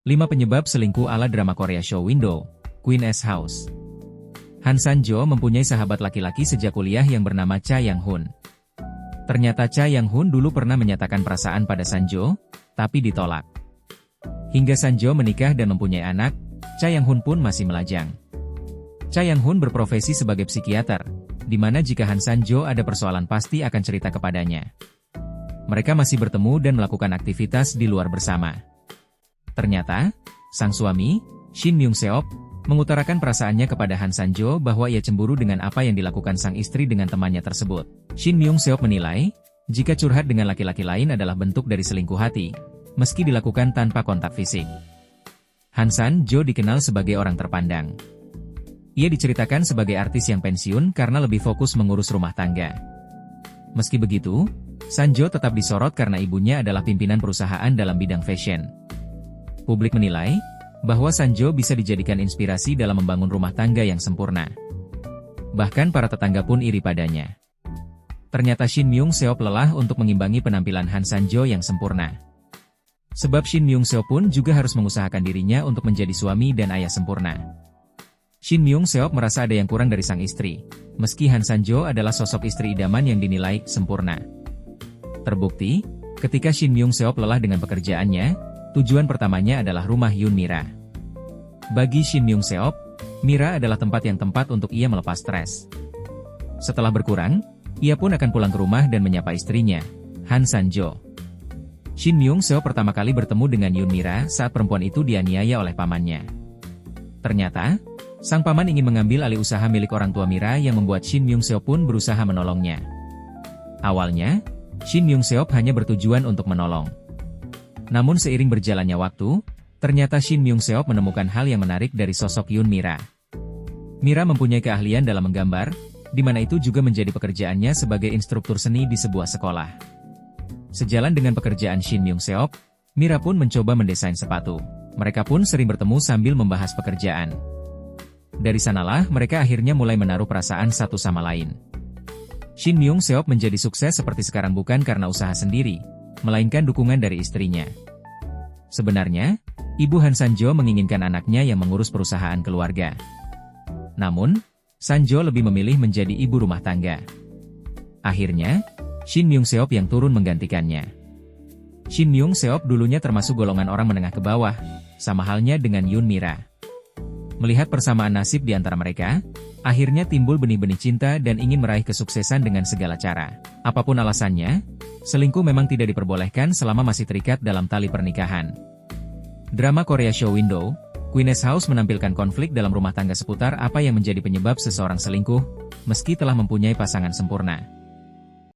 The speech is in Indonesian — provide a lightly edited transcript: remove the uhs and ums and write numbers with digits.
5 penyebab selingkuh ala drama Korea show window, Queen S House. Han San-jo mempunyai sahabat laki-laki sejak kuliah yang bernama Cha Yang-hun. Ternyata Cha Yang-hun dulu pernah menyatakan perasaan pada San-jo, tapi ditolak. Hingga San-jo menikah dan mempunyai anak, Cha Yang-hun pun masih melajang. Cha Yang-hun berprofesi sebagai psikiater, di mana jika Han San-jo ada persoalan pasti akan cerita kepadanya. Mereka masih bertemu dan melakukan aktivitas di luar bersama. Ternyata, sang suami, Shin Myung-seop, mengutarakan perasaannya kepada Han San-jo bahwa ia cemburu dengan apa yang dilakukan sang istri dengan temannya tersebut. Shin Myung-seop menilai, jika curhat dengan laki-laki lain adalah bentuk dari selingkuh hati, meski dilakukan tanpa kontak fisik. Han San-jo dikenal sebagai orang terpandang. Ia diceritakan sebagai artis yang pensiun karena lebih fokus mengurus rumah tangga. Meski begitu, San-jo tetap disorot karena ibunya adalah pimpinan perusahaan dalam bidang fashion. Publik menilai bahwa San-jo bisa dijadikan inspirasi dalam membangun rumah tangga yang sempurna. Bahkan para tetangga pun iri padanya. Ternyata Shin Myung-seop lelah untuk mengimbangi penampilan Han San-jo yang sempurna. Sebab Shin Myung-seop pun juga harus mengusahakan dirinya untuk menjadi suami dan ayah sempurna. Shin Myung-seop merasa ada yang kurang dari sang istri, meski Han San-jo adalah sosok istri idaman yang dinilai sempurna. Terbukti, ketika Shin Myung-seop lelah dengan pekerjaannya, tujuan pertamanya adalah rumah Yoon Mira. Bagi Shin Myung-seop, Mira adalah tempat yang tepat untuk ia melepas stres. Setelah berkurang, ia pun akan pulang ke rumah dan menyapa istrinya, Han San-jo. Shin Myung-seop pertama kali bertemu dengan Yoon Mira saat perempuan itu dianiaya oleh pamannya. Ternyata, sang paman ingin mengambil alih usaha milik orang tua Mira yang membuat Shin Myung-seop pun berusaha menolongnya. Awalnya, Shin Myung-seop hanya bertujuan untuk menolong. Namun seiring berjalannya waktu, ternyata Shin Myung-seop menemukan hal yang menarik dari sosok Yoon Mira. Mira mempunyai keahlian dalam menggambar, di mana itu juga menjadi pekerjaannya sebagai instruktur seni di sebuah sekolah. Sejalan dengan pekerjaan Shin Myung-seop, Mira pun mencoba mendesain sepatu. Mereka pun sering bertemu sambil membahas pekerjaan. Dari sanalah mereka akhirnya mulai menaruh perasaan satu sama lain. Shin Myung-seop menjadi sukses seperti sekarang bukan karena usaha sendiri, melainkan dukungan dari istrinya. Sebenarnya, ibu Han San-jo menginginkan anaknya yang mengurus perusahaan keluarga. Namun, San-jo lebih memilih menjadi ibu rumah tangga. Akhirnya, Shin Myung-seop yang turun menggantikannya. Shin Myung-seop dulunya termasuk golongan orang menengah ke bawah, sama halnya dengan Yoon Mira. Melihat persamaan nasib di antara mereka, akhirnya timbul benih-benih cinta dan ingin meraih kesuksesan dengan segala cara. Apapun alasannya, selingkuh memang tidak diperbolehkan selama masih terikat dalam tali pernikahan. Drama Korea show window, Queen S House menampilkan konflik dalam rumah tangga seputar apa yang menjadi penyebab seseorang selingkuh, meski telah mempunyai pasangan sempurna.